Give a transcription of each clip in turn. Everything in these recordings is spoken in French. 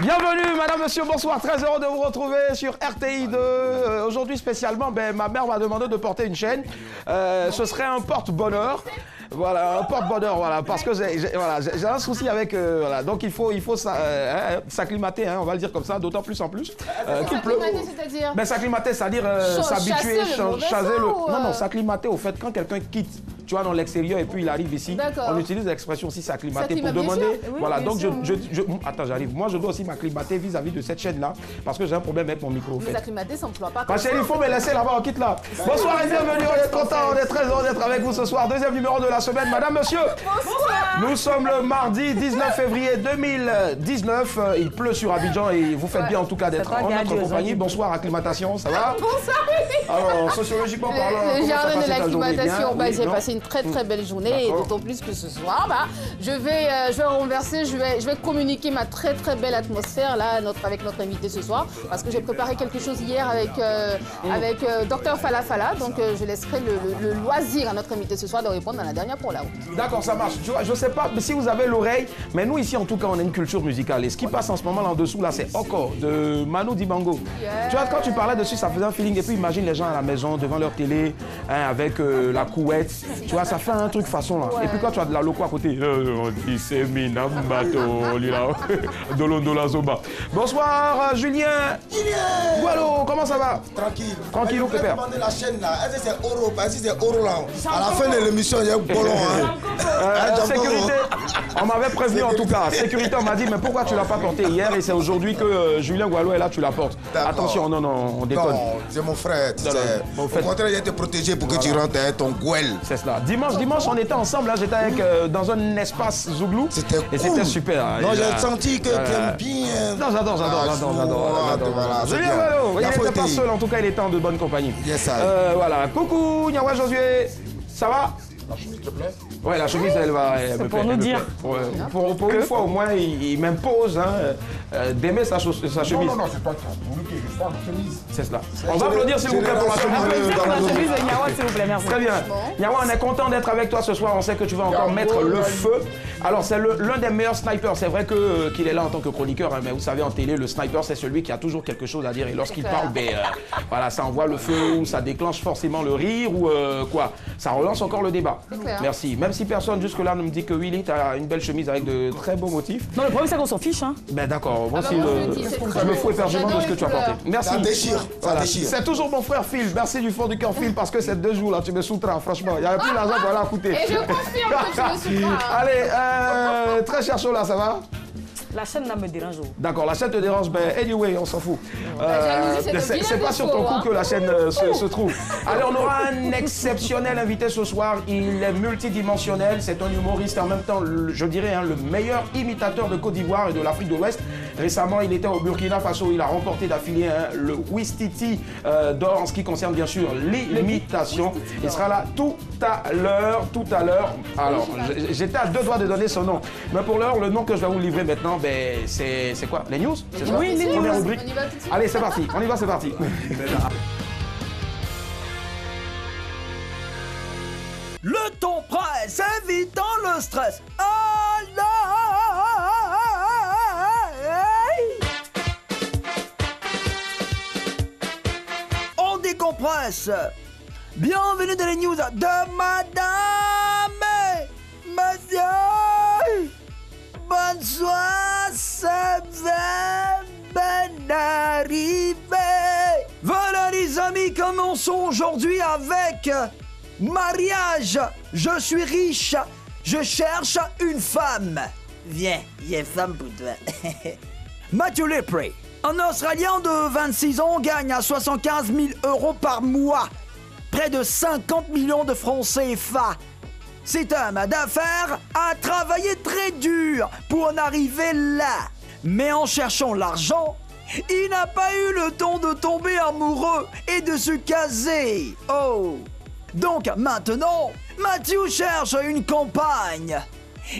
Bienvenue, madame, monsieur, bonsoir. Très heureux de vous retrouver sur RTI2. Aujourd'hui, spécialement, ma mère m'a demandé de porter une chaîne. Ce serait un porte-bonheur. Voilà, un porte-bonheur, voilà, parce que j'ai un souci avec, voilà, donc il faut s'acclimater, hein, on va le dire comme ça, d'autant plus en plus qu'il pleut. C'est-à-dire s'acclimater, c'est-à-dire s'habituer, chaser le... Non, s'acclimater au fait quand quelqu'un quitte, tu vois, dans l'extérieur et puis il arrive ici, on utilise l'expression aussi s'acclimater pour demander, oui, voilà, donc attends, j'arrive, moi je dois aussi m'acclimater vis-à-vis de cette chaîne-là, parce que j'ai un problème avec mon micro. Mais s'acclimater, ça ne emploie pas. Ma chérie, il faut me laisser là-bas, on quitte là. Bonsoir et bienvenue, on est content, on est très heureux d'être avec vous ce soir, deuxième numéro de la semaine, madame, monsieur. Bonsoir. Nous sommes le mardi 19 février 2019, il pleut sur Abidjan et vous faites bien en tout cas d'être en notre compagnie. Bonsoir, acclimatation, ça va? Bonsoir. Alors, sociologiquement parlant, le jardin de l'acclimatation, j'ai passé une très très belle journée et d'autant plus que ce soir, je vais renverser, je vais communiquer ma très très belle atmosphère là avec notre invité ce soir parce que j'ai préparé quelque chose hier avec Dr Falafala, donc je laisserai le loisir à notre invité ce soir de répondre dans la dernière pour la route. D'accord, ça marche. Tu vois, je sais pas si vous avez l'oreille, mais nous ici en tout cas on a une culture musicale et ce qui passe en ce moment là en dessous là c'est Oko de Manu Dibango. Yeah. Tu vois, quand tu parlais dessus ça faisait un feeling et puis imagine les gens à la maison devant leur télé hein, avec la couette, tu vois, ça fait un truc façon là. Ouais. Et puis quand tu as de la loco à côté, bonsoir Julien. Gualo, comment ça va? Tranquille. Tranquille ou pépère? La chaîne là, est-ce que c'est Oro? Est-ce que c'est Oro là? À la fin de l'émission, il y a un bolon. Sécurité, on m'avait prévenu en tout cas. Sécurité, on m'a dit, mais pourquoi tu l'as pas porté hier et c'est aujourd'hui que Julien Gualo est là, tu la portes. Attention, non, on déconne. Non, c'est mon frère. Au contraire, il a été protégé pour que tu rentres ton gouel. C'est cela. Dimanche, on était ensemble, là, j'étais avec dans un espace Zouglou. C'était cool. Et c'était super. Non, j'ai senti que tu aimes bien. Non, j'adore. Julien Gualo, il n'était pas seul, en tout cas, il était en de bonne compagnie. Yes, voilà. Coucou, Nyawa Josué, ça va? La chemise te plaît? Ouais, la chemise, elle va. C'est pour nous dire. Pour une fois, au moins, il m'impose d'aimer sa chemise. Non, c'est pas ça. Pour nous que je parle de chemise. C'est cela. On va applaudir, s'il vous plaît, pour la chemise. Applaudissez pour la chemise de Nyawa, s'il vous plaît, merci. Très bien. Nyawa, on est content d'être avec toi ce soir. On sait que tu vas encore mettre le feu. Alors, c'est l'un des meilleurs snipers. C'est vrai qu'il est là en tant que chroniqueur, hein, mais vous savez, en télé, le sniper, c'est celui qui a toujours quelque chose à dire. Et lorsqu'il parle, voilà, ça envoie le feu ou ça déclenche forcément le rire ou quoi. Ça relance encore le débat. Merci. Même si personne jusque-là ne me dit que Willy, tu as une belle chemise avec de très beaux motifs. Non, le problème, c'est qu'on s'en fiche. Hein. Ben d'accord. Moi aussi, je me fous éperdument de ce que tu as porté. Merci. Ça déchire. Voilà. C'est toujours mon frère Phil. Merci du fond du cœur, Phil, parce que ces 2 jours-là, tu me soutras, franchement. Il n'y avait plus d'argent pour aller à coûter. Et je confirme que tu me soutras. Allez, très cher chaud là, ça va? La chaîne là me dérange. D'accord, la chaîne te dérange, ben anyway, on s'en fout. C'est pas sur ton coup que la chaîne se trouve. Allez, on aura un exceptionnel invité ce soir. Il est multidimensionnel, c'est un humoriste et en même temps, je dirais, le meilleur imitateur de Côte d'Ivoire et de l'Afrique de l'Ouest. Récemment, il était au Burkina Faso, il a remporté d'affilée le Ouistiti d'or en ce qui concerne bien sûr l'imitation. Il sera là tout à l'heure. Alors, j'étais à 2 doigts de donner son nom. Mais pour l'heure, le nom que je vais vous livrer maintenant, c'est quoi? Les news? Oui, les news. Première rubrique. Allez, c'est parti. On y va, c'est parti. Le ton presse, évitant le stress. On décompresse. Bienvenue dans les news de Madame et Monsieur. Bonsoir, c'est ben arrivé. Voilà les amis, commençons aujourd'hui avec mariage. Je suis riche, je cherche une femme. Viens, il y a une femme pour toi. Matthew Lepre, un Australien de 26 ans, gagne à 75 000 € par mois. Près de 50 millions de francs CFA. Cet homme d'affaires a travaillé très dur pour en arriver là. Mais en cherchant l'argent, il n'a pas eu le temps de tomber amoureux et de se caser. Oh! Donc maintenant, Matthew cherche une compagne.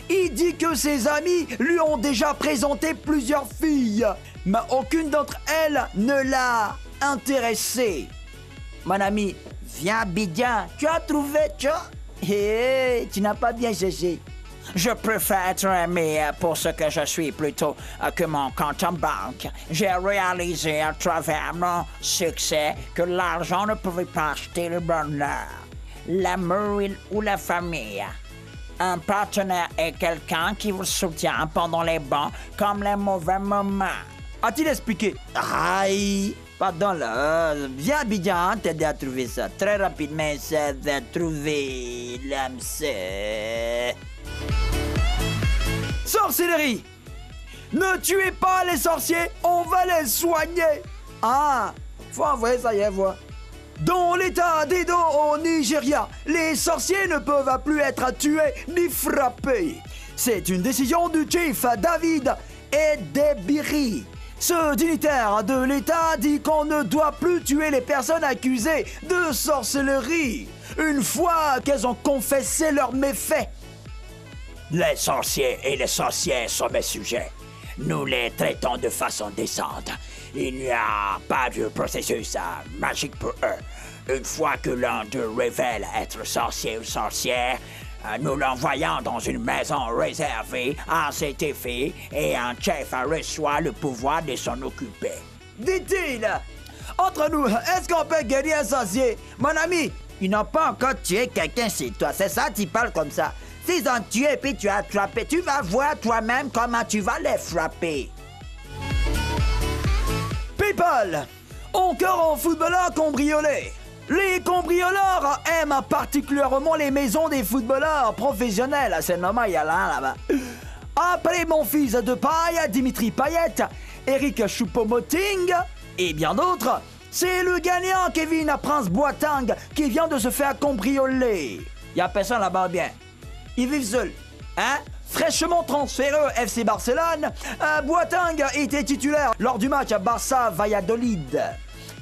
Il dit que ses amis lui ont déjà présenté plusieurs filles, mais aucune d'entre elles ne l'a intéressé. Mon ami, viens Bidjan, tu as trouvé, tu n'as pas bien cherché. Je préfère être aimé pour ce que je suis plutôt que mon compte en banque. J'ai réalisé à travers mon succès que l'argent ne pouvait pas acheter le bonheur, l'amour ou la famille. Un partenaire est quelqu'un qui vous soutient pendant les bons comme les mauvais moments. A-t-il expliqué? Aïe! Pardon là, viens Abidjan t'aider à trouver ça. Très rapidement, ça va trouver l'âme sœur. Sorcellerie! Ne tuez pas les sorciers, on va les soigner! Ah! Faut envoyer ça hier, voir. Dans l'état d'Edo au Nigeria, les sorciers ne peuvent plus être tués ni frappés. C'est une décision du chief David Edebiri. Ce dignitaire de l'État dit qu'on ne doit plus tuer les personnes accusées de sorcellerie une fois qu'elles ont confessé leurs méfaits. Les sorciers et les sorcières sont mes sujets. Nous les traitons de façon décente. Il n'y a pas de processus magique pour eux. Une fois que l'un d'eux révèle être sorcier ou sorcière, nous l'envoyons dans une maison réservée à cet effet et un chef reçoit le pouvoir de s'en occuper. Dit-il, entre nous, est-ce qu'on peut guérir un sorcier? Mon ami, ils n'ont pas encore tué quelqu'un chez toi, c'est ça, tu parles comme ça. S'ils ont tué et puis tu as attrapé, tu vas voir toi-même comment tu vas les frapper. People, encore un footballeur cambriolé. Les cambrioleurs aiment particulièrement les maisons des footballeurs professionnels. C'est normal, il y a là-bas. Après mon fils de paille, Dimitri Payet, Eric Choupo-Moting et bien d'autres, c'est le gagnant Kevin Prince Boateng qui vient de se faire cambrioler. Il y a personne là-bas bien. Ils vivent seuls, hein? Fraîchement transféré au FC Barcelone, Boateng était titulaire lors du match à Barça-Valladolid.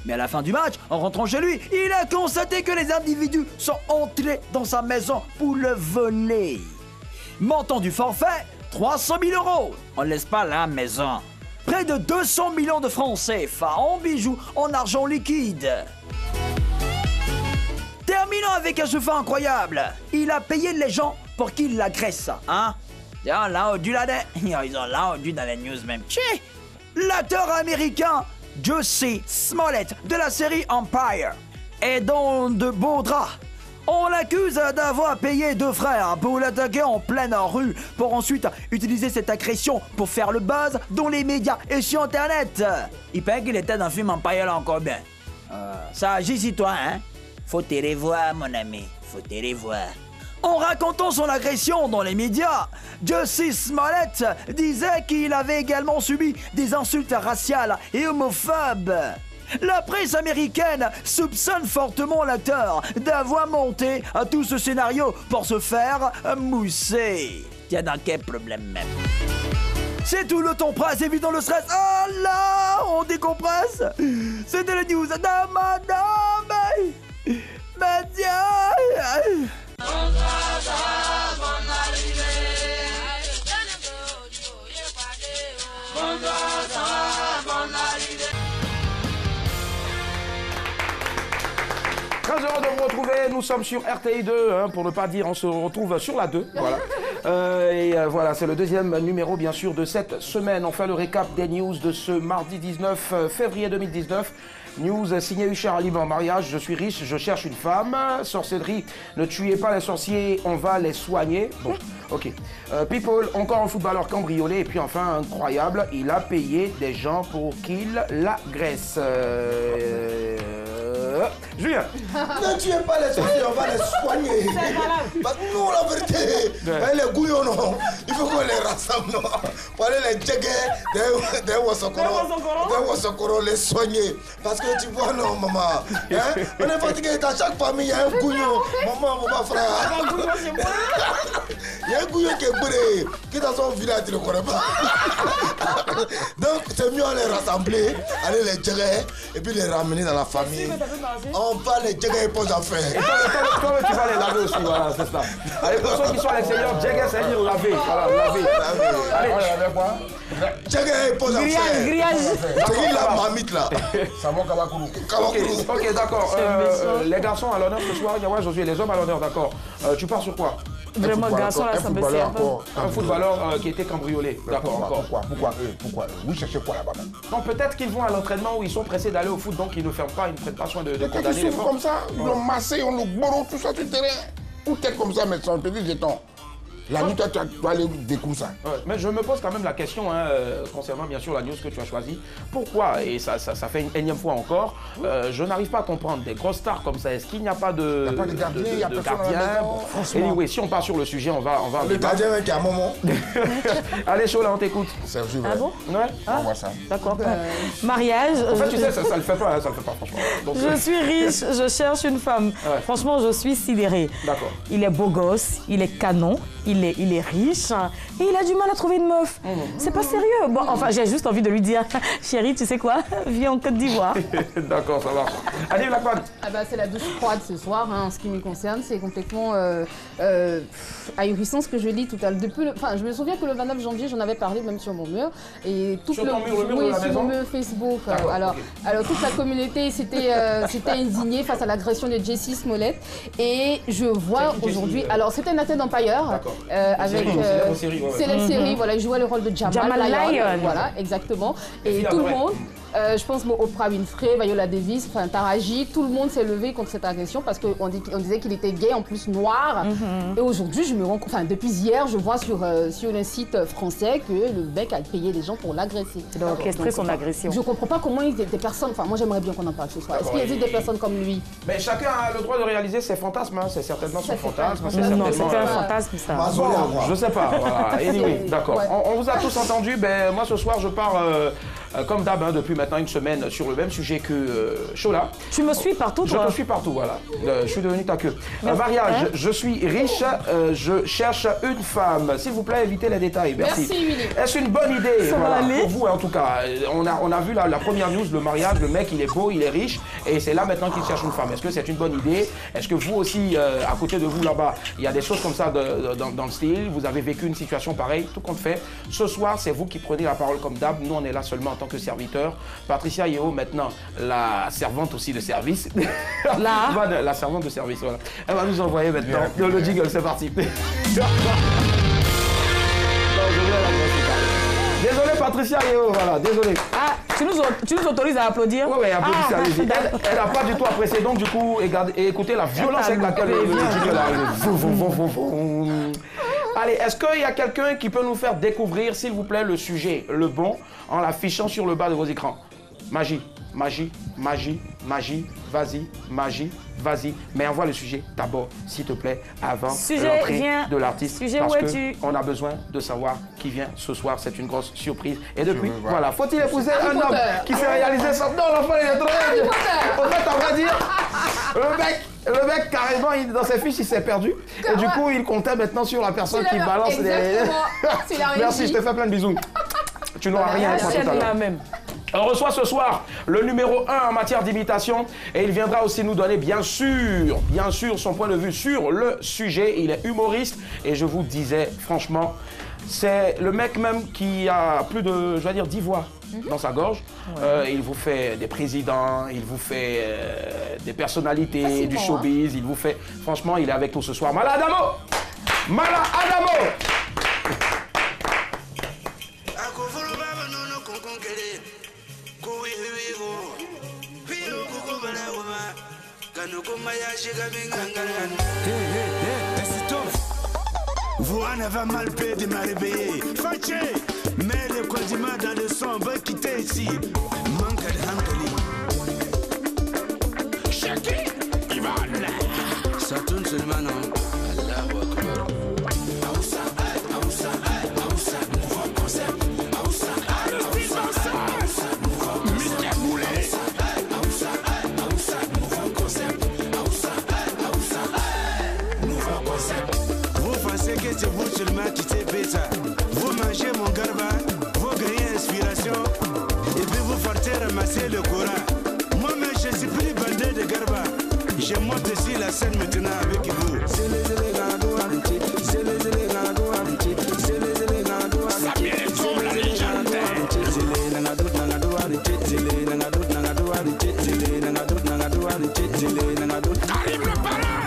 Mais à la fin du match, en rentrant chez lui, il a constaté que les individus sont entrés dans sa maison pour le voler. Montant du forfait, 300 000 €. On laisse pas la maison. Près de 200 millions de francs CFA en bijoux, en argent liquide. Terminons avec un chauffeur incroyable. Il a payé les gens pour qu'ils l'agressent, hein? Ils ont l'endu là-dedans. Ils ont l'endu dans les news même. Tchè! L'acteur américain Jussie Smollett de la série Empire est dans de beaux draps. On l'accuse d'avoir payé deux frères pour l'attaquer en pleine rue pour ensuite utiliser cette agression pour faire le buzz dans les médias et sur Internet. Il paraît qu'il était dans le film Empire là encore bien. Ça agit sur toi, hein? Faut te revoir, mon ami. Faut te revoir. En racontant son agression dans les médias, Jussie Smollett disait qu'il avait également subi des insultes raciales et homophobes. La presse américaine soupçonne fortement l'acteur d'avoir monté à tout ce scénario pour se faire mousser. Tiens, dans quel problème même? C'est tout, le temps presse, évitant le stress. Oh là, on décompresse. C'était les news de Madame Madia. Très heureux de vous retrouver, nous sommes sur RTI 2, hein, pour ne pas dire on se retrouve sur la 2, voilà. Voilà, c'est le deuxième numéro bien sûr de cette semaine. On fait le récap des news de ce mardi 19 février 2019. News signé Huchard Ali en mariage, je suis riche, je cherche une femme. Sorcellerie, ne tuez pas les sorciers, on va les soigner. Bon, ok. People, encore un footballeur cambriolé. Et puis enfin, incroyable, il a payé des gens pour qu'ils l'agressent. Julien. Ne tuez pas les sorciers, on va les soigner. Nous, la vérité, les gouillons, non. Il faut qu'on les rassemble, non. Pour aller les djéguer, des Ouassokoro, les soigner. Parce que tu vois, non, maman. Hein? On est fatigué, dans chaque famille, il y a un gouillon. Maman, mon frère. Il y a un gouillon qui est bourré, qui est dans son village, tu ne le connais pas. Donc, c'est mieux à les rassembler, aller les djéguer, et puis les ramener dans la famille. On va les djéguer pour en faire. Et toi, tu vas les laver aussi, voilà, c'est ça. Allez, pour ceux qui sont à l'extérieur, djéguer, ça veut dire laver. Voilà, laver. Allez, on les laver quoi? Djéguer pour en faire. Grillage. C'est qui la marmite là? Savon Kabakourou. Ok, d'accord. Les garçons à l'honneur ce soir, Yawa Josué, les hommes à l'honneur, d'accord. Tu pars sur quoi? Vraiment, garçon, là, ça me sert pas. Un footballeur qui était cambriolé. D'accord, encore. Pourquoi eux? Vous cherchez quoi là-bas? Non, peut-être qu'ils vont à l'entraînement où ils sont pressés d'aller au foot, donc ils ne ferment pas, ils ne prennent pas soin de condamner les comme ça, ils l'ont massé, on le borro, tout ça sur le terrain. Ou peut-être comme ça, mais sans petit jeton. La nuit, toi, tu dois aller découvrir ça. Ouais, mais je me pose quand même la question, hein, concernant bien sûr la news que tu as choisie. Pourquoi, et ça fait une énième fois encore, je n'arrive pas à comprendre des grosses stars comme ça. Est-ce qu'il n'y a pas de gardien, il n'y a personne à la maison, franchement. Anyway, si on part sur le sujet, on va le gardien qui a un moment. Allez, Chola, on t'écoute. C'est vrai. Ah bon? Ouais. On voit ça. D'accord. Mariage. En fait, tu sais, ça le fait pas, franchement. Donc, je suis riche, je cherche une femme. Ouais. Franchement, je suis sidérée. D'accord. Il est beau gosse, il est canon, il est riche et il a du mal à trouver une meuf. C'est pas sérieux. Bon, enfin, j'ai juste envie de lui dire, chérie, tu sais quoi? Viens en Côte d'Ivoire. D'accord, ça va. Allez, la quad. Ah bah, c'est la douche froide ce soir, hein, en ce qui me concerne. C'est complètement ahurissant ce que je lis tout à l'heure. Enfin, je me souviens que le 29 janvier, j'en avais parlé même sur mon mur. Et tout sur ton mur, le mur de la sur maison? mon mur Facebook. Alors, toute la communauté s'était indignée face à l'agression de Jessie Smollett. Et je vois aujourd'hui... Alors, c'était Nathan Empire. Avec célèbre série, voilà, il jouait le rôle de Jamal Lyon. Voilà, exactement. Et tout le monde, je pense Oprah Winfrey, Viola Davis, enfin Taraji, tout le monde s'est levé contre cette agression parce qu'on disait qu'il était gay, en plus noir. Et aujourd'hui, je me rends compte, enfin depuis hier, je vois sur un site français que le mec a payé les gens pour l'agresser. Il a orchestré son agression. Je comprends pas comment il y a des personnes, enfin moi j'aimerais bien qu'on en parle ce soir. Est-ce qu'il existe des personnes comme lui? Mais chacun a le droit de réaliser ses fantasmes, hein. C'est certainement son fantasme. Non, c'est un fantasme ça. Bon, je sais pas, voilà. Anyway, d'accord. Ouais. On vous a tous entendu, ben moi ce soir je pars comme d'hab, hein, depuis maintenant une semaine sur le même sujet que Chola. Tu me suis partout, toi? Je te suis partout, voilà. Je suis devenu ta queue. Mariage, je suis riche, je cherche une femme. S'il vous plaît, évitez les détails. Merci. Est-ce une bonne idée pour vous, en tout cas? On a vu la première news, le mariage, le mec, il est beau, il est riche, et c'est là maintenant qu'il cherche une femme. Est-ce que c'est une bonne idée? Est-ce que vous aussi, à côté de vous là-bas, il y a des choses comme ça dans le style? Vous avez vécu une situation pareille? Tout compte fait. Ce soir, c'est vous qui prenez la parole comme d'hab. Nous, on est là seulement en tant que serviteur. Patricia Yeo, maintenant, la servante aussi de service. La servante de service, voilà. Elle va nous envoyer maintenant le jingle, c'est parti. Désolé Patricia Yeo, voilà, désolé. Ah, tu nous autorises à applaudir? Oui, applaudissez, allez-y. Elle n'a pas du tout apprécié, donc du coup, écoutez la violence avec laquelle le jingle arrive. Allez, est-ce qu'il y a quelqu'un qui peut nous faire découvrir, s'il vous plaît, le sujet, le bon, en l'affichant sur le bas de vos écrans? Magie, magie, magie, magie, vas-y, magie, vas-y. Mais envoie le sujet d'abord, s'il te plaît, avant l'entrée de l'artiste. Parce qu'on a besoin de savoir qui vient ce soir. C'est une grosse surprise. Et depuis, voilà, faut-il épouser un homme qui s'est réalisé ça? Non, l'enfant, il est trop... En fait, on va dire, le mec, carrément, dans ses fiches, il s'est perdu. Et du coup, il comptait maintenant sur la personne qui balance des... Merci, je te fais plein de bisous. Tu n'auras rien à tout à l'heure. On reçoit ce soir le numéro 1 en matière d'imitation et il viendra aussi nous donner bien sûr son point de vue sur le sujet. Il est humoriste et je vous disais franchement, c'est le mec même qui a plus de, je vais dire, 10 voix dans sa gorge. Ouais. Il vous fait des présidents, il vous fait des personnalités du showbiz, il vous fait... Franchement, il est avec nous ce soir. Mala Adamo! Mala Adamo! Vous en avez mal payé de me réveiller. Fâché, mais le condiment dans le sang va quitter ici. Manque de hankali. Chaki, il va là. Ça tourne seulement, non? Allahu Akbar. Aoussa, Aoussa, Aoussa, nouveau concept. Aoussa, Aoussa, nouveau concept. Mr. Boulet. Aoussa, Aoussa, nouveau concept. Aoussa, Aoussa, nouveau concept. Vous pensez que c'est vous seulement qui savez ça? Vous mangez mon garba, vous gagnez inspiration, et puis vous partez ramasser le Coran. Moi-même, je suis plus bandé de garba. Je monte ici la scène maintenant avec vous. Samuel Eto'o, la légende. Karim le parrain.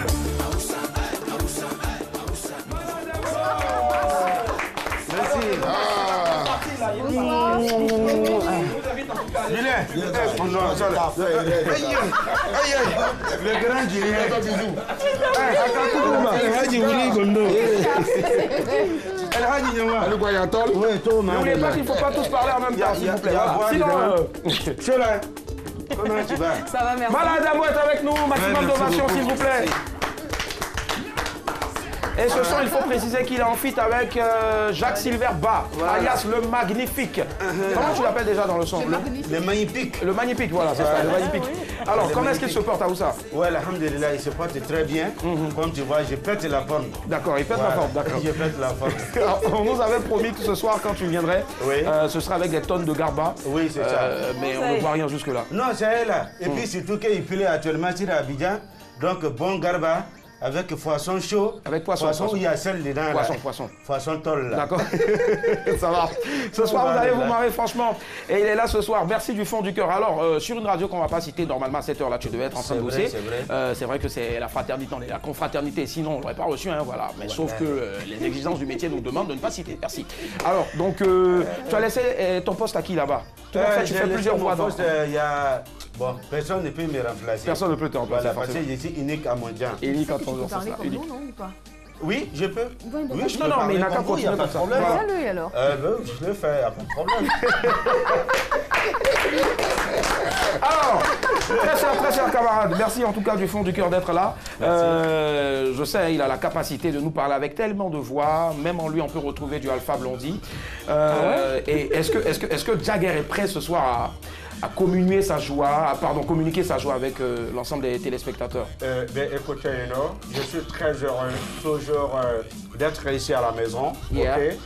Le grand Julien. N'oubliez pas qu'il ne faut pas tous parler en même temps, s'il vous plaît. Sinon, comment tu vas? Ça va, merci. Malade Adamo est avec nous, maximum d'ovation, s'il vous plaît. Et ce son, il faut préciser qu'il est en feat avec Jacques Silver Bas, alias le Magnifique. Comment tu l'appelles déjà dans le son? Le magnifique. Le Magnifique, voilà, c'est ça, le Magnifique. Alors, comment est-ce qu'il se porte à Oussa? Ouais, alhamdulillah, il se porte très bien. Comme tu vois, je pète la forme. D'accord, il pète la forme, d'accord. Je pète la forme. On nous avait promis que ce soir, quand tu viendrais, ce sera avec des tonnes de garba. Oui, c'est ça. Mais on ne voit rien jusque-là. Non, c'est là. Et puis surtout qu'il pleut actuellement sur Abidjan. Donc, bon garba. Avec poisson chaud. Avec poisson. Poisson où il y a sel dedans. Poisson. Poisson toll là. D'accord. Ça va. Ce soir, vous allez vous marrer franchement. Et il est là ce soir. Merci du fond du cœur. Alors, sur une radio qu'on ne va pas citer, normalement à cette heure-là, tu devais être en train de bosser. C'est vrai que c'est la fraternité, la confraternité. Sinon, on ne l'aurait pas reçu. Hein, voilà. Mais sauf que les exigences du métier nous demandent de ne pas citer. Merci. Alors, donc, tu as laissé ton poste à qui là-bas? Tu fais plusieurs voix dans. Il y a... Bon, personne ne peut me remplacer. Personne ne peut te remplacer. Voilà, parce que je suis unique à mon genre. Unique à ton genre, c'est ça. Unique. Non, ou pas? Oui, je peux. Oui, je peux. Non, mais il n'a qu'à continuer comme ça. Fais-le alors. Je le fais, il n'y a pas de problème. Alors, très cher camarade, merci en tout cas du fond du cœur d'être là. Je sais, il a la capacité de nous parler avec tellement de voix. Même en lui, on peut retrouver du Alpha Blondy. Et est-ce que Jagger est prêt ce soir à communiquer sa joie, avec l'ensemble des téléspectateurs? Écoutez, je suis très heureux toujours d'être ici à la maison. Yeah. Okay?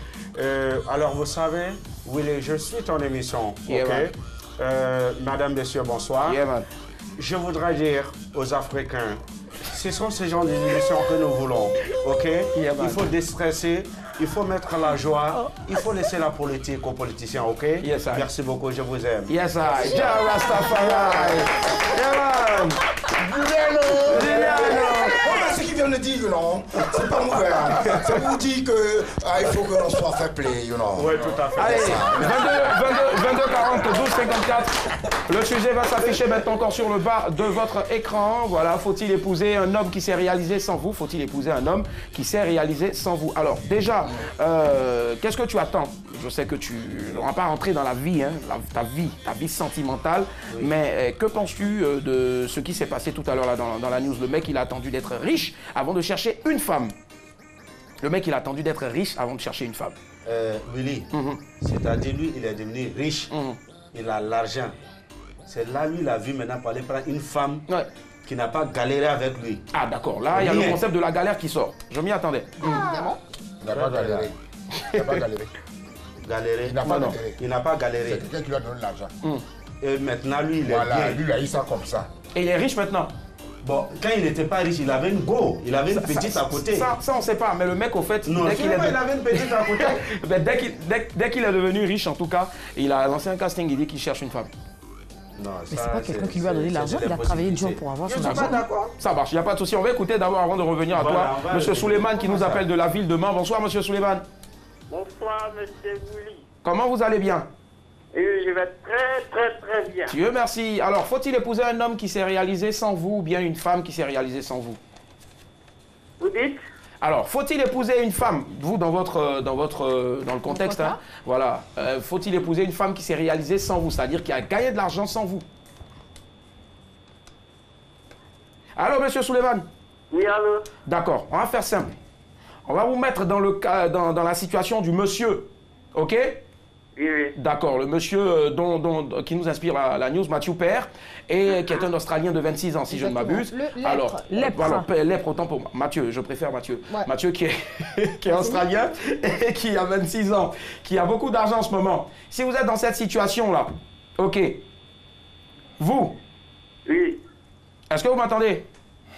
Alors vous savez, Willy, je suis ton émission. Yeah, okay? Madame, messieurs, bonsoir. Yeah, man. Je voudrais dire aux Africains, ce sont ces genres d'émissions que nous voulons. Okay? Yeah, il faut déstresser. Il faut mettre la joie, il faut laisser la politique aux politiciens, ok? Yes, I. Merci beaucoup, je vous aime. Yes, I. Jah Rastafari. Yeah, man. Ce qu'il vient de dire, c'est pas mauvais. Ça vous dit qu'il faut que l'on soit fair play, Oui, tout à fait. Allez, 22 40 12 54. Le sujet va s'afficher maintenant encore sur le bas de votre écran. Voilà, faut-il épouser un homme qui s'est réalisé sans vous? Faut-il épouser un homme qui s'est réalisé sans vous? Alors, déjà, qu'est-ce que tu attends? Je sais que tu n'auras pas rentré dans la vie, hein, ta vie sentimentale, oui. Mais que penses-tu de ce qui s'est passé tout à l'heure là dans la news? Le mec, il a attendu d'être riche avant de chercher une femme. Le mec, il a attendu d'être riche avant de chercher une femme. Willy, c'est-à-dire lui, il est devenu riche, il a l'argent. C'est là, lui, il a vu maintenant pour aller prendre une femme qui n'a pas galéré avec lui. Ah d'accord, là, il y a le concept de la galère qui sort. Je m'y attendais. Évidemment. Il n'a pas galéré. Il n'a pas galéré. Il n'a pas galéré. Il n'a pas galéré. C'est quelqu'un qui lui a donné l'argent. Et maintenant, lui, il est bien. Lui, il a eu ça comme ça. Et il est riche maintenant? Bon, quand il n'était pas riche, il avait une go, il avait une petite à côté. Ça, on ne sait pas, mais le mec, au fait, non, il avait une petite à côté. dès qu'il est devenu riche, en tout cas, il a lancé un casting, il dit qu'il cherche une femme. Non, mais c'est pas quelqu'un qui lui a donné l'argent, il a travaillé dur pour avoir son argent. Ça marche, il n'y a pas de souci. On va écouter d'abord, avant de revenir à toi, Monsieur Souleymane qui nous appelle de la ville de Mans. Bonsoir, Monsieur Souleymane. Bonsoir, Monsieur Willy. Comment vous allez bien? Je vais très bien. Dieu merci. Alors, faut-il épouser un homme qui s'est réalisé sans vous ou bien une femme qui s'est réalisée sans vous? Vous dites? Alors, faut-il épouser une femme, vous dans le contexte, hein, voilà, faut-il épouser une femme qui s'est réalisée sans vous, c'est-à-dire qui a gagné de l'argent sans vous? Allô, Monsieur Souleymane? Oui, allô? D'accord, on va faire simple. On va vous mettre dans la situation du monsieur, ok? Oui. D'accord, le monsieur qui nous inspire la news, Mathieu Père, et qui est un Australien de 26 ans, si je ne m'abuse. Alors, lèpre, autant pour moi. Mathieu, je préfère Mathieu. Ouais. Mathieu qui est Australien et qui a 26 ans, qui a beaucoup d'argent en ce moment. Si vous êtes dans cette situation-là, ok, vous? Oui. Est-ce que vous m'entendez?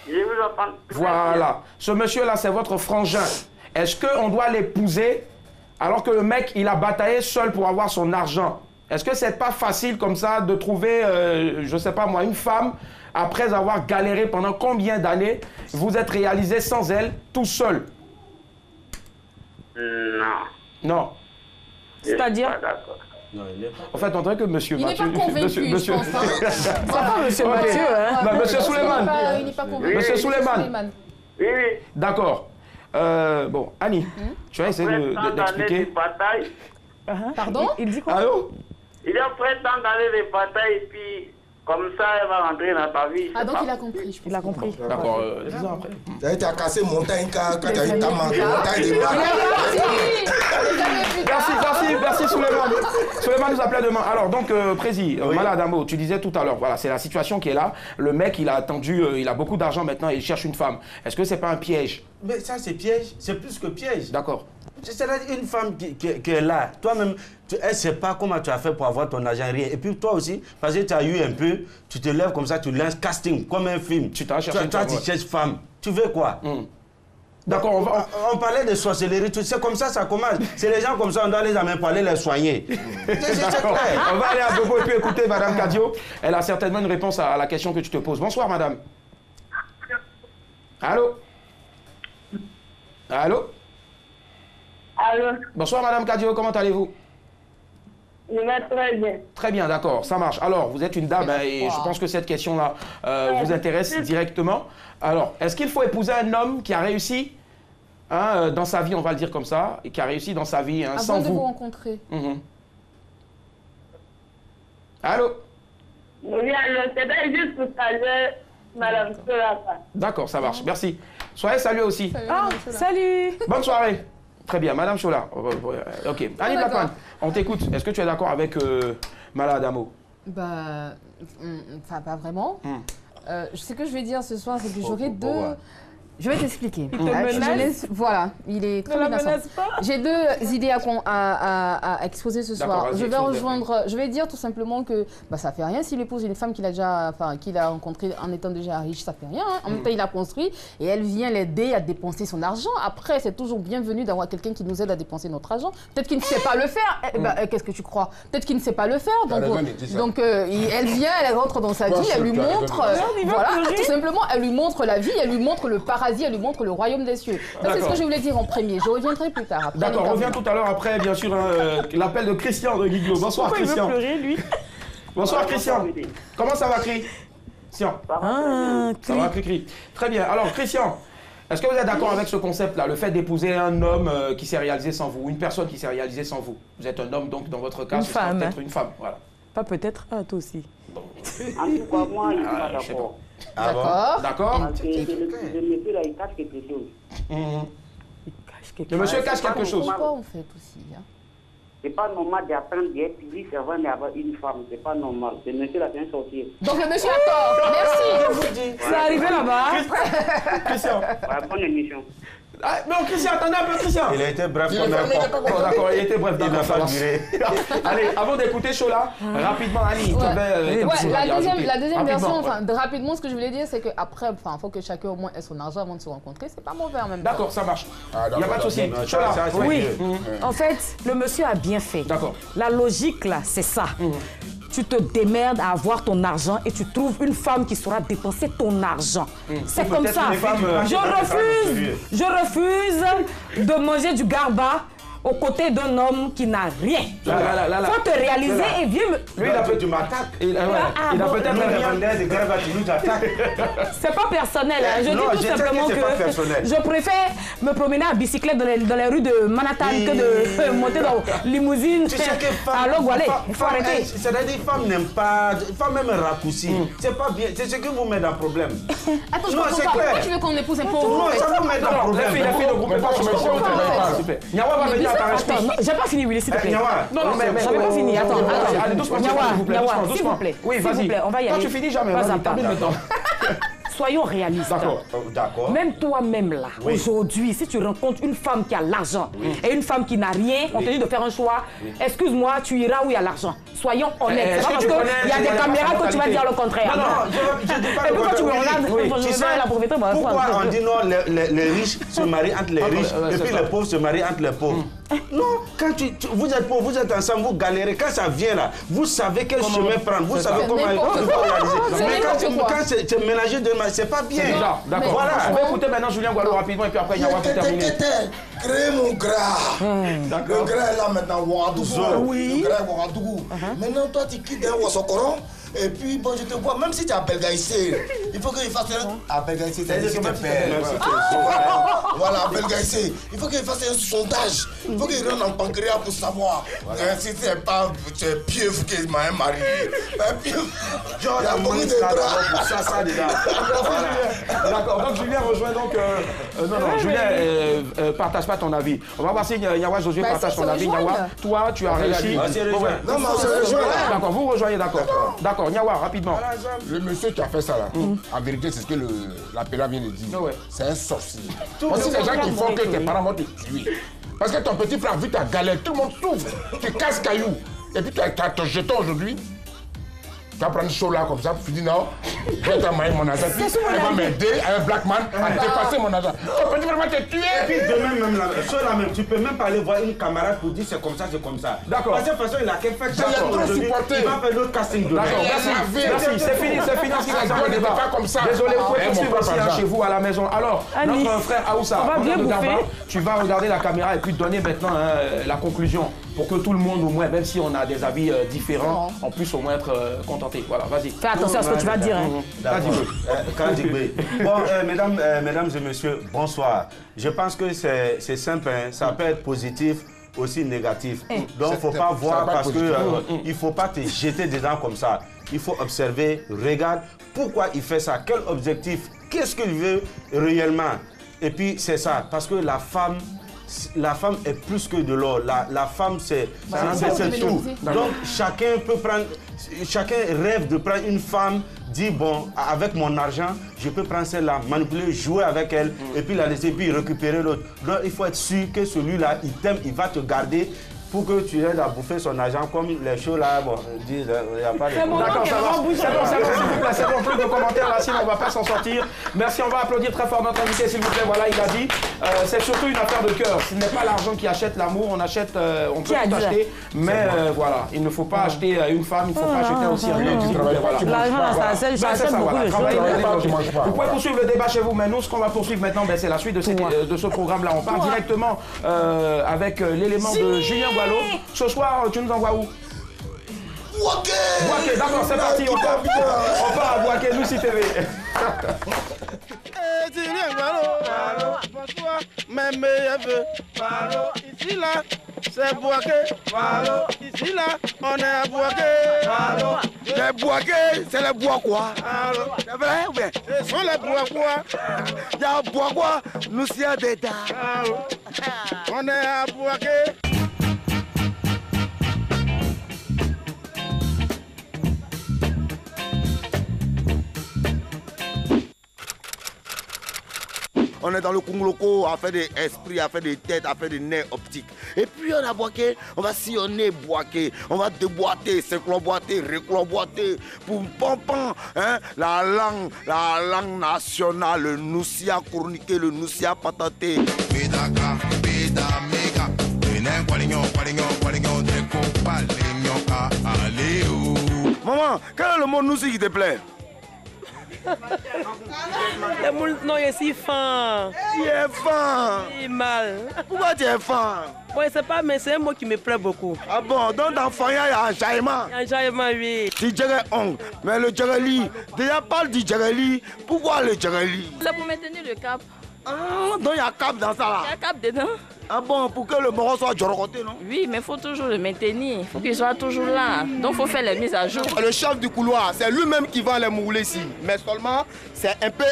Je vous entends. Voilà. Ce monsieur-là, c'est votre frangin. Est-ce qu'on doit l'épouser alors que le mec, il a bataillé seul pour avoir son argent? Est-ce que c'est pas facile comme ça de trouver, je sais pas moi, une femme, après avoir galéré pendant combien d'années, vous êtes réalisé sans elle, tout seul? Non. Non. C'est-à-dire? Non, il n'est pas. En fait, on dirait que monsieur Mathieu... Il n'est pas convaincu, je pense. C'est pas monsieur Mathieu, hein. Non, monsieur Souleymane. Il n'est pas convaincu. Monsieur Souleymane. Oui, oui. D'accord. Bon, Annie, tu vas essayer d'expliquer. Pardon? Il dit quoi? Allô? Il est prêt tant d'aller les batailles et puis comme ça elle va rentrer dans ta vie. Ah donc il a compris, je pense. Il a compris. D'accord, 10 ans après. Tu as cassé montagne quand tu as eu ta montagne de Merci Souleymane. Souleymane nous appelait demain. Alors donc, Prési, Malade Amo, tu disais tout à l'heure, voilà, c'est la situation qui est là. Le mec, il a attendu, il a beaucoup d'argent maintenant et il cherche une femme. Est-ce que c'est pas un piège? Mais ça, c'est piège. C'est plus que piège. D'accord. C'est-à-dire une femme qui est là, toi-même, elle ne sait pas comment tu as fait pour avoir ton argent, rien. Et puis toi aussi, parce que tu as eu un peu, tu te lèves comme ça, tu lances casting, comme un film. Tu t'as cherché toi, tu cherches femme. Tu veux quoi? D'accord, on parlait de sorcellerie, c'est comme ça commence. C'est les gens comme ça, on doit les amener pour aller les soigner. D'accord. On va aller à Bobo et puis écouter Madame Kadio. Elle a certainement une réponse à la question que tu te poses. Bonsoir, madame. Allô? Allô? Allô? Bonsoir, Madame Kadio, comment allez-vous? Je vais très bien. Très bien, d'accord, ça marche. Alors, vous êtes une dame et je pense que cette question-là vous intéresse directement. Alors, est-ce qu'il faut épouser un homme qui a réussi dans sa vie, on va le dire comme ça, et qui a réussi dans sa vie sans vous? Avant de vous rencontrer. Allô? Oui, allô, c'était juste pour saluer Madame Solapa. D'accord, ça marche, merci. Soyez salués aussi. Salut. Bonne soirée. Très bien, Madame Chola. Ok. Annie Blackman, on t'écoute. Est-ce que tu es d'accord avec Malade Amo? Bah, enfin, pas vraiment. Ce que je vais dire ce soir, c'est que j'aurai deux... Je vais t'expliquer. Il te menace. Voilà, il est très menaçant. J'ai deux idées à exposer ce soir. Je vais rejoindre, je vais dire tout simplement que bah, ça fait rien s'il épouse une femme qu'il a rencontrée en étant déjà riche, ça fait rien. Hein. En même temps, il a construit et elle vient l'aider à dépenser son argent. Après, c'est toujours bienvenu d'avoir quelqu'un qui nous aide à dépenser notre argent. Peut-être qu'il ne sait pas le faire. Qu'est-ce que tu crois? Peut-être qu'il ne sait pas le faire. Donc, elle vient, elle rentre dans sa vie, elle lui montre, voilà, tout simplement, elle lui montre la vie, elle lui montre le paradis. Elle lui montre le royaume des cieux. C'est ce que je voulais dire en premier. Je reviendrai plus tard. D'accord, on revient tout à l'heure après, bien sûr, l'appel de Christian de Guiglo. Bonsoir, Christian. Il veut pleurer, lui. Bonsoir, Christian. Comment ça va, Christian? Ça va, Cri. Très bien. Alors, Christian, est-ce que vous êtes d'accord avec ce concept-là, le fait d'épouser un homme qui s'est réalisé sans vous, une personne qui s'est réalisée sans vous? Vous êtes un homme, donc, dans votre cas, une ce sera femme. Peut-être une femme. Voilà. Pas peut-être, toi aussi. En tout cas, moi, je ne suis pas d'accord. D'accord. Le monsieur là, il cache quelque chose. Il cache quelque chose. Le monsieur cache quelque chose. Pourquoi on fait aussi C'est pas normal d'apprendre d'être public servant d'avoir une femme. C'est pas normal. Ce monsieur là, c'est un sorcier. Donc le monsieur a tort. Merci. C'est arrivé là-bas. Christian. Bonne émission. Ah, non, Christian, attendez un peu, Christian. Il a été bref comme un porc. D'accord, il était bref. Il n'a pas duré. Allez, avant d'écouter Chola, rapidement, Annie, la deuxième version, rapidement, ce que je voulais dire, c'est qu'après, il faut que chacun au moins ait son argent avant de se rencontrer. C'est pas mauvais en même temps. D'accord, ça marche. Il n'y a pas de souci. Chola, oui. En fait, le monsieur a bien fait. D'accord. La logique, là, c'est ça. Tu te démerdes à avoir ton argent et tu trouves une femme qui saura dépenser ton argent. C'est comme ça. Je refuse de manger du garba aux côtés d'un homme qui n'a rien. Faut te réaliser et viens me... Lui, il a fait du matraque. Il a peut-être un revendeur de garba qui nous attaque. C'est pas personnel. Je dis tout simplement que je préfère me promener à bicyclette dans les rues de Manhattan que de monter dans limousine. Tu sais que il faut arrêter. C'est-à-dire femme n'aime pas... Femme même raccourci. C'est pas bien. C'est ce qui vous met dans le problème. Attends, je comprends pas. Pourquoi tu veux qu'on épouse un pauvre? Non, ça vous met dans le problème. La fille de groupe, Nyawa va venir. Attends, j'ai pas fini, Willy, s'il te plaît. Non, mais j'avais pas fini. Attends. Allez, doucement, s'il vous plaît. Oui, vas-y. On va y aller. Quand tu finis jamais, vas-y, termine le temps. Soyons réalistes. D'accord. Même toi-même là, aujourd'hui, si tu rencontres une femme qui a l'argent et une femme qui n'a rien, on te dit de faire un choix, excuse-moi, tu iras où il y a l'argent. Soyons honnêtes. C'est pas parce qu'il y a des caméras que tu vas dire le contraire. Non, je dis pas le contraire. Et puis quand tu me regardes, je vais la profiter. Pourquoi on dit non, les riches se marient entre les riches et puis les pauvres se marient entre les pauvres? Non, quand vous êtes pauvres, vous êtes ensemble, vous galérez. Quand ça vient là, vous savez quel chemin prendre, vous savez comment il faut réaliser. Mais quand c'est mélangé de c'est pas bien. D'accord. Voilà. On va écouter maintenant Julien Gualo rapidement et puis après Nyawa pour terminer. Créer mon gras. Le gras est là maintenant, Ouagadougou. Oui. Le gras est Ouagadougou. Maintenant, toi, tu quittes un Ouassokoron. Et puis, bon, je te vois, même si tu as Belgaïsé, il faut qu'il fasse un. Ah, Belgaïsé, c'est ici tes pères. Voilà, Belgaïsé. Il faut qu'il fasse un sondage. Il faut qu'il rentre en pancréas pour savoir si c'est pas pieuvre qui m'a marié. Il y a beaucoup de bras. Pour ça, déjà. D'accord, donc Julien rejoint donc. Non, Julien, partage pas ton avis. On va voir si Nyawa Josué partage ton avis. Nyawa, toi, tu as réussi. Non, mais on se rejoint. D'accord, vous rejoignez, d'accord. D'accord, Nyawa, rapidement. Le monsieur qui a fait ça là, en vérité, c'est ce que l'appellant vient de dire. C'est un sorcier. Voici les gens qui font que tes parents vont te tuer. Parce que ton petit frère, vu ta galère, tout le monde souffre. Tu casses caillou. Et puis tu as ton jeton aujourd'hui. Tu vas prendre chaud là comme ça, tu dis non, je vais t'envoyer mon argent. Puis elle va m'aider, un black man, à dépasser mon argent. Ton petit frère va te tuer. Et puis demain même, là même, tu peux même pas aller voir une camarade pour dire c'est comme ça, c'est comme ça. D'accord. Parce que de toute façon, il a quelque fait. Il va faire l'autre casting demain. D'accord, merci, c'est fini en ce qui concerne le débat. Désolé, vous pouvez poursuivre aussi chez vous à la maison. Alors, notre frère Aoussa, tu vas regarder la caméra et puis donner maintenant la conclusion pour que tout le monde, au moins, même si on a des avis différents, on puisse au moins être contenté. Voilà, vas-y. Fais attention à ce que tu vas dire. Bon, mesdames et messieurs, bonsoir. Je pense que c'est simple, hein. Ça peut être positif, aussi négatif. Donc, il ne faut pas voir parce que il ne faut pas te jeter dedans comme ça. Il faut observer, regarde pourquoi il fait ça, quel objectif, qu'est-ce qu'il veut réellement. Et puis, c'est ça, parce que la femme est plus que de l'or. La femme, c'est tout. Donc, chacun rêve de prendre une femme, dit bon, avec mon argent, je peux prendre celle-là, manipuler, jouer avec elle, et puis la laisser, puis récupérer l'autre. Donc, il faut être sûr que celui-là, il t'aime, il va te garder pour que tu aides à bouffer son argent comme les shows là, bon, disent, il n'y a pas de... D'accord, ça va, c'est bon, plus de commentaires là, sinon on ne va pas s'en sortir. Merci, on va applaudir très fort notre invité, s'il vous plaît, voilà, il a dit, c'est surtout une affaire de cœur, ce n'est pas l'argent qui achète l'amour, on peut tout acheter, mais voilà, il ne faut pas acheter une femme, il ne faut pas acheter aussi un homme qui travaille, voilà. C'est ça, voilà, travailler, vous pouvez poursuivre le débat chez vous, mais nous, ce qu'on va poursuivre maintenant, c'est la suite de ce programme-là. On part directement avec l'élément de Julien Gualo. Ce soir, tu nous envoies où? Bouaké, d'accord, c'est parti, on part à Bouaké, nous si TV. Julien Gualo, bonsoir, mes meilleurs vœux. Ici là, c'est Bouaké. Ici là, on est à Bouaké. Les Bouaké, c'est les bois quoi? C'est vrai ou bien? Ce sont les bois quoi? Il y a bois quoi? Nous sommes des dames. On est à Bouaké. On est dans le Congoloko à faire des esprits, à faire des têtes, à faire des nerfs optiques. Et puis on a Bouaké, on va sillonner Bouaké, on va déboîter, s'écloboîter, récloboîter, poum pom pom, hein, la langue nationale, le noussia chroniqué, le noussia pataté. Maman, quel est le mot noussi qui te plaît? Non, je suis fan. Tu es fan? Oui, mal. Pourquoi tu es fan? Oui, c'est pas, mais c'est un mot qui me plaît beaucoup. Ah bon, donc dans Fanya, il y a enjaillement. Enjaillement, oui. Tu dirais on, mais le djegeli, déjà parle du djegeli. Pourquoi le djegeli? C'est pour maintenir le cap. Ah, donc il y a cap dans ça là? Il y a cap dedans. Ah bon, pour que le moron soit djorocoté, non? Oui, mais il faut toujours le maintenir. Il faut qu'il soit toujours là. Donc il faut faire les mises à jour. Le chef du couloir, c'est lui-même qui vend les moulés ici. Mais seulement, c'est un peu.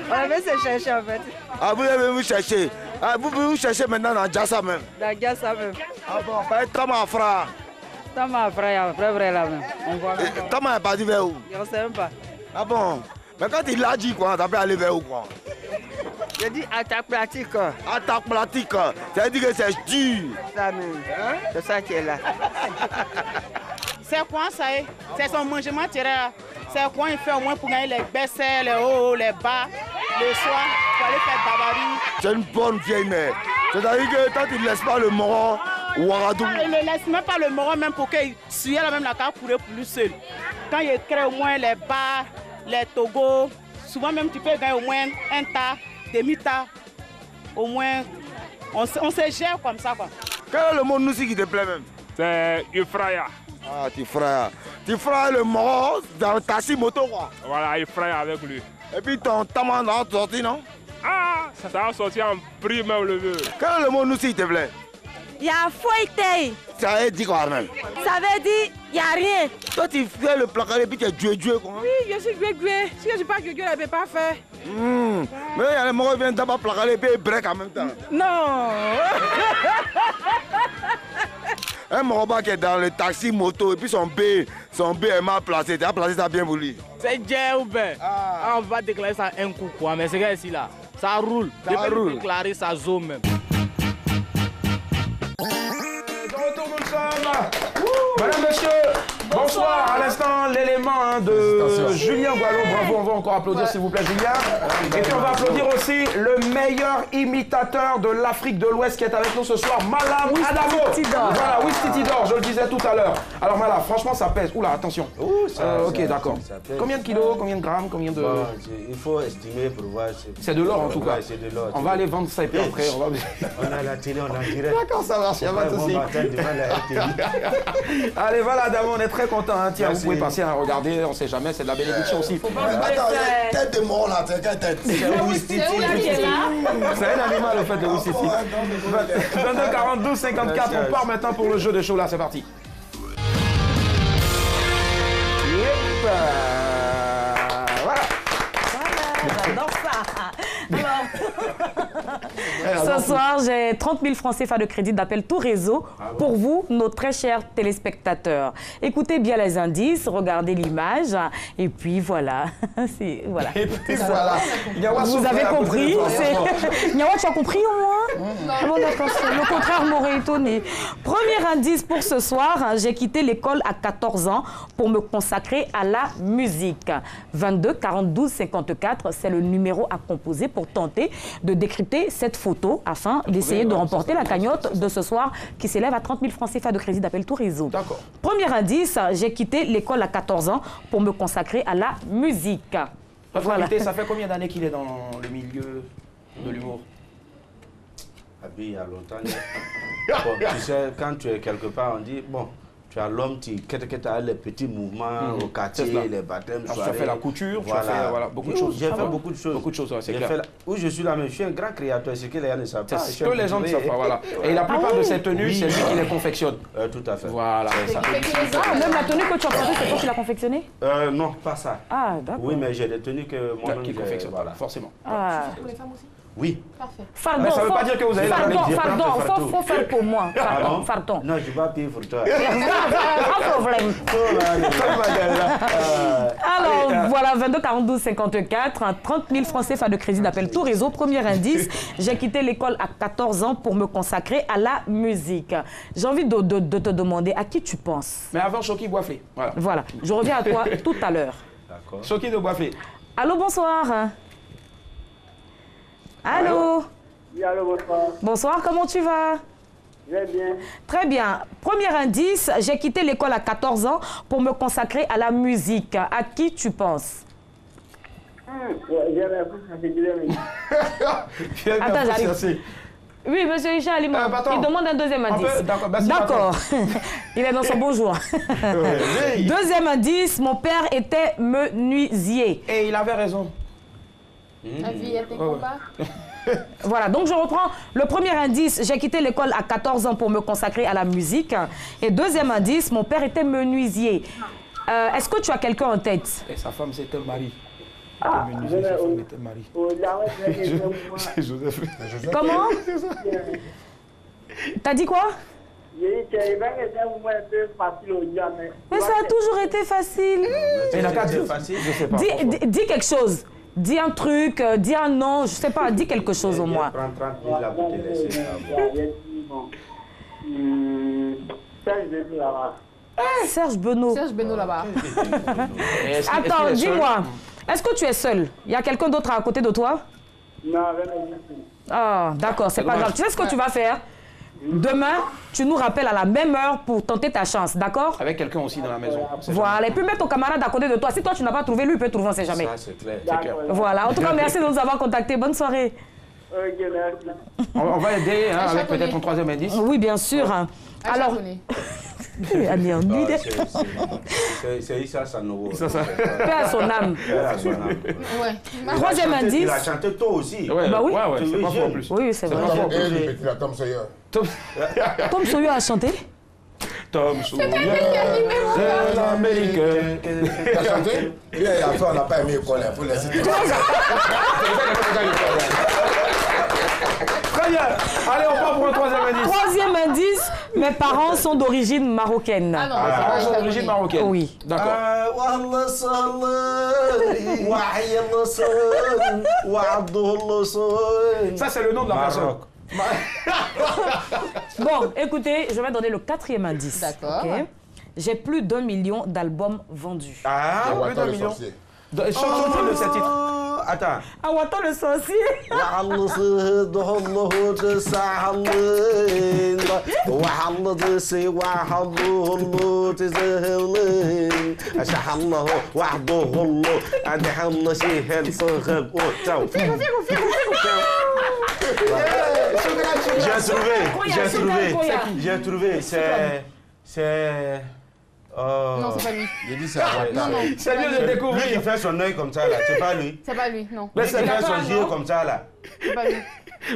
On avait se chercher en fait. Ah, vous avez vous chercher. Ah, vous cherchez maintenant dans Djassa même? Dans Djassa même. Ah bon, pas être Tama Fra. Tama Fra, vrai là même. On voit même. Tama est parti vers où? Je ne sais même pas. Ah bon? Mais quand il l'a dit quoi, t'as pu aller vers où quoi? Je dis attaque pratique. Attaque pratique, ça veut dire que c'est dur. Ça même. Hein? C'est ça qui est là. C'est quoi ça? C'est son mangement terrain. C'est quoi il fait au moins pour gagner les baisses, les hauts, les bas, le soir, pour aller faire babarie. C'est une bonne vieille mère. C'est-à-dire que quand tu ne laisses pas le moron, Ouagadougou. Il ne laisse même pas le moron même pour qu'il suive la même la carte pour lui seul. Quand il crée au moins les bas, les togos, souvent même tu peux gagner au moins un tas, demi-tas. Au moins, on se gère comme ça, quoi. Quel est le mot Noussi qui te plaît même? C'est Ifraya. Ah, Tifraya. Tifraya le moro dans le taxi moto, quoi. Voilà, Ifraya avec lui. Et puis ton taman a sorti, non? Ah, ça a sorti en prix même le vœu. Quel est le mot Noussi qui te plaît? Il y a fouetté. Ça veut dire quoi même? Ça veut dire il n'y a rien. Toi tu fais le placard et puis tu es Dieu quoi. Oui, je suis Dieu. Si je ne suis pas Dieu, je ne peux pas faire. Mais il y a les morts qui viennent d'abord placard et puis ils break en même temps. Non. Un moroba qui est dans le taxi moto et puis son B est mal placé. Tu as placé ça bien pour lui. C'est Dieu ou bien. On va déclarer ça un coup quoi, mais c'est que ici là, ça roule. Ça roule. Déclarer ça zone même. Madame, monsieur, bonsoir. À l'instant, l'élément de Julien Boileau. Bravo, on va encore applaudir s'il vous plaît, Julien. Et puis on va applaudir aussi le meilleur imitateur de l'Afrique de l'Ouest qui est avec nous ce soir, Malam Adamo. Voilà, Wistitidor, je le disais tout à l'heure. Alors Malam, franchement, ça pèse. Oula, attention. Ok, d'accord. Combien de kilos, combien de grammes, combien de... Bon, il faut estimer pour voir. C'est de l'or en tout cas. C'est de l'or. On va aller vendre ça et puis après, on va... On a la télé, on a direct. D'accord, ça marche, il n'y a pas de souci. Allez, voilà, Adamo, on est très content. Hein. Tiens, vous pouvez passer à regarder, on ne sait jamais, c'est de la bénédiction aussi. Attends, tête de mort là, c'est quelle tête? C'est Wistiti. C'est un animal au fait, le Wistiti. 22 42 54, on part maintenant pour le jeu de show là, c'est parti. Voilà. J'adore ça. Alors, ce soir, j'ai 30 000 francs CFA de crédit d'appel tout réseau pour vous, nos très chers téléspectateurs. Écoutez bien les indices, regardez l'image, et puis voilà. Voilà. Et puis voilà. Vous avez compris? Nyawa, tu as compris au moins? Non. Le contraire m'aurait étonné. Premier indice pour ce soir, j'ai quitté l'école à 14 ans pour me consacrer à la musique. 22 42 54, c'est le numéro à composer pour tenter de décrypter cette photo afin d'essayer de remporter la cagnotte de ce soir qui s'élève à 30 000 francs CFA de crédit d'appel tout réseau. D'accord. Premier indice, j'ai quitté l'école à 14 ans pour me consacrer à la musique. Voilà. Ça fait combien d'années qu'il est dans le milieu de l'humour? Il y a longtemps. Bon, tu sais, quand tu es quelque part, on dit, bon, tu as l'homme qui a les petits mouvements au quartier, les baptêmes, tu as fait la couture, voilà. Tu as fait voilà, beaucoup de choses. J'ai fait beaucoup de choses. Beaucoup de choses, ouais, c'est clair. Où je suis là, mais je suis un grand créateur, c'est que les gens ne savent pas. C'est ce que les gens ne savent pas, voilà. Et la plupart de ces tenues, c'est lui qui les confectionne. Tout à fait. Voilà. Même la tenue que tu as portée, c'est toi qui l'as confectionnée? Non, pas ça. Ah, d'accord. Oui, mais j'ai des tenues que moi-même qui confectionne, voilà, forcément. Ah. Pour les femmes aussi? Oui. Parfait. Pardon, mais ça ne veut pas dire que vous avez la même faut faire pour moi. Pardon. Non, je ne vais pas payer pour toi. Pas de problème. Alors, voilà, 22 42 54, 30 000 francs CFA de crédit d'appel tout réseau. Premier indice, j'ai quitté l'école à 14 ans pour me consacrer à la musique. J'ai envie de te demander à qui tu penses. Mais avant, Choki Boiflé. Voilà, je reviens à toi tout à l'heure. D'accord. Choki de Boiflé. Allô, bonsoir. Allô? Oui, allô, bonsoir. Bonsoir, comment tu vas? Je vais bien. Très bien. Premier indice, j'ai quitté l'école à 14 ans pour me consacrer à la musique. À qui tu penses? Attends, j'arrive. Oui, monsieur Isha Ali, il demande un deuxième indice. D'accord. Il est dans son beau jour. Deuxième indice, mon père était menuisier. Et il avait raison. La vie était combat. Voilà, donc je reprends le premier indice. J'ai quitté l'école à 14 ans pour me consacrer à la musique. Et deuxième indice, mon père était menuisier. Est-ce que tu as quelqu'un en tête? Et sa femme, c'était le mari. Joseph. Comment? T'as dit quoi? Mais ça a toujours été facile. Je sais pas. Dis quelque chose. Dis un truc, dis un nom, je sais pas, dis quelque chose au moins. Serge Benoît. Serge Benoît là-bas. Attends, dis-moi, est-ce que tu es seul? Il y a quelqu'un d'autre à côté de toi? Non, Ah, d'accord, c'est pas grave. Tu sais ce que tu vas faire? Demain, tu nous rappelles à la même heure pour tenter ta chance, d'accord? Avec quelqu'un aussi dans la maison. Voilà, et puis mettre ton camarade à côté de toi. Si toi, tu n'as pas trouvé, lui, il peut trouver, on ne sait jamais. Ça, c'est clair. Voilà, en tout cas, merci de nous avoir contactés. Bonne soirée. Ok, merci. On va aider hein, avec peut-être un troisième indice. Oui, bien sûr. Alors... C'est Issa Sanogo. Paix à son âme. Ouais. Troisième indice. Il a chanté tôt aussi. Bah oui. C'est pas faux en plus. Oui, c'est vrai. Et le petit là, Tom Sawyer. Tom Sawyer a chanté. Tom Sawyer, c'est l'Amérique. T'as chanté? Il a fait, on n'a pas aimé l'école, il faut laisser. Très bien. Allez, on part pour un troisième indice. Troisième indice, mes parents sont d'origine marocaine. Ah non, Mes parents sont d'origine marocaine. Oui. D'accord. Ça, c'est le nom de la personne. Bon, écoutez, je vais donner le quatrième indice. D'accord. Okay. J'ai plus d'1 million d'albums vendus. Ah, plus d'1 million. Chanson de ce titre. Attends. Awatan le sorcier. J'ai trouvé. C'est... Oh. Non, c'est pas lui. J'ai dit ça. Non, non. C'est mieux de découvrir. Lui qui fait son œil comme ça là, c'est pas lui. C'est pas lui, non. Lui qui fait son yeux comme ça là. C'est pas lui.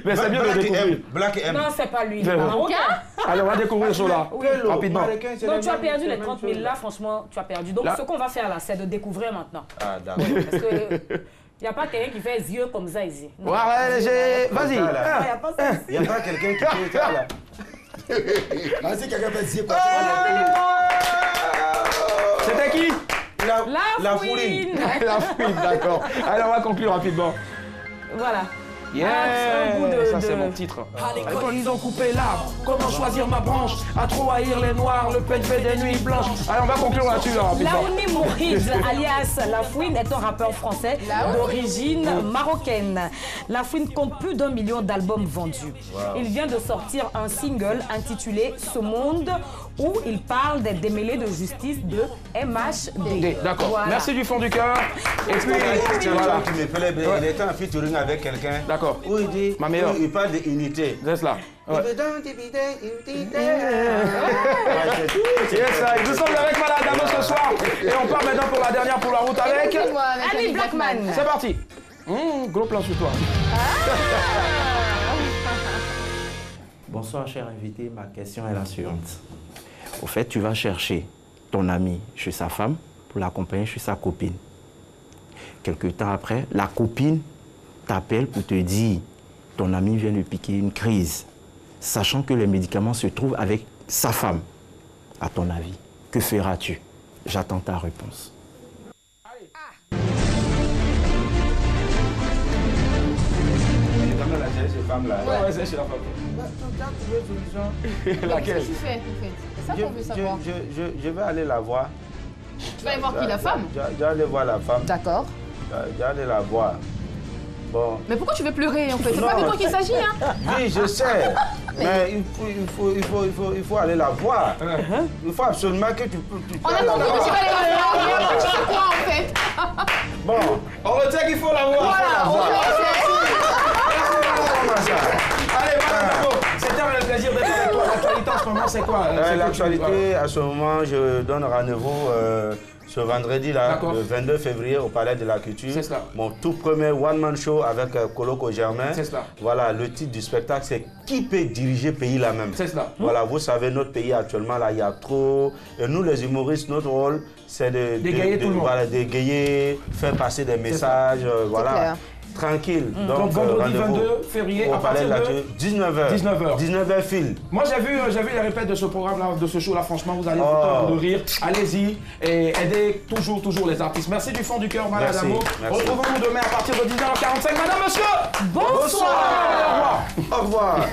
Mais c'est mieux de découvrir. Black M. Non, c'est pas lui. Allez, on va découvrir cela rapidement. Donc tu as perdu les 30 000 là, franchement, tu as perdu. Donc ce qu'on va faire là, c'est de découvrir maintenant. Ah, d'accord. Parce que il n'y a pas quelqu'un qui fait les yeux comme ça ici. Ouais, vas-y. Il n'y a pas quelqu'un qui fait ça là. Vas-y, quelqu'un fait zier. C'était qui? La fouine. La fouine, d'accord. Allez, on va conclure rapidement. Voilà. Yeah, ça c'est mon titre. Quand ils ont coupé l'arbre, comment choisir ma branche? À trop haïr les noirs, le peigne fait des nuits blanches. Allez, on va conclure là-dessus rapidement. Laouni Mouride, alias La Fouine, est un rappeur français d'origine marocaine. La Fouine compte plus d'1 million d'albums vendus. Il vient de sortir un single intitulé Ce monde où il parle des démêlés de justice de MHD. D'accord. Voilà. Merci du fond du cœur. Et puis, voilà. Il était en featuring avec quelqu'un. D'accord. Où il dit, ma meilleure. Il parle d'unité. C'est cela. Ouais. Nous sommes avec Malade Damo ce soir. Et on part maintenant pour la dernière pour la route avec Annie Blackman. C'est parti. Gros plan sur toi. Bonsoir, cher invité. Ma question est la suivante. Au fait, tu vas chercher ton ami chez sa femme pour l'accompagner chez sa copine. Quelque temps après, la copine t'appelle pour te dire ton ami vient de piquer une crise, sachant que les médicaments se trouvent avec sa femme. À ton avis, que feras-tu? J'attends ta réponse. Ouais, c'est chez la femme. Laquelle? Qu'est-ce que tu fais, en fait? C'est ça qu'on veut savoir. Je vais aller la voir. Tu vas aller voir qui, la femme? Je vais aller voir la femme. D'accord. Je vais aller la voir. Bon. Mais pourquoi tu veux pleurer, en fait? C'est pas de toi qu'il s'agit, hein? Oui, je sais. Mais il faut aller la voir. Il faut absolument que tu... On a compris que tu vas aller la voir. Tu sais quoi, en fait? Bon. On retient qu'il faut la voir. Voilà, on Allez, Madame Damo, c'était un plaisir d'être avec toi. L'actualité en ce moment, c'est quoi? L'actualité, à ce moment, je donne rendez-vous ce vendredi là, le 22 février au Palais de la Culture. C'est cela. Mon tout premier one-man show avec Coloco Germain. C'est cela. Voilà, le titre du spectacle, c'est Qui peut diriger pays là même? C'est cela. Voilà, vous savez, notre pays actuellement, là, il y a trop... Et nous, les humoristes, notre rôle, c'est d'égayer tout le monde. Voilà, d'égayer, faire passer des messages, voilà. Clair. Tranquille. Donc vendredi 22 février à partir de 19h. 19h fil. Moi j'ai vu les répètes de ce programme là, de ce show là, franchement vous allez vous de rire. Allez-y et aidez toujours les artistes. Merci du fond du cœur, Malade Damo. Retrouvons-nous demain à partir de 19h45. Madame, monsieur, bonsoir. Au revoir.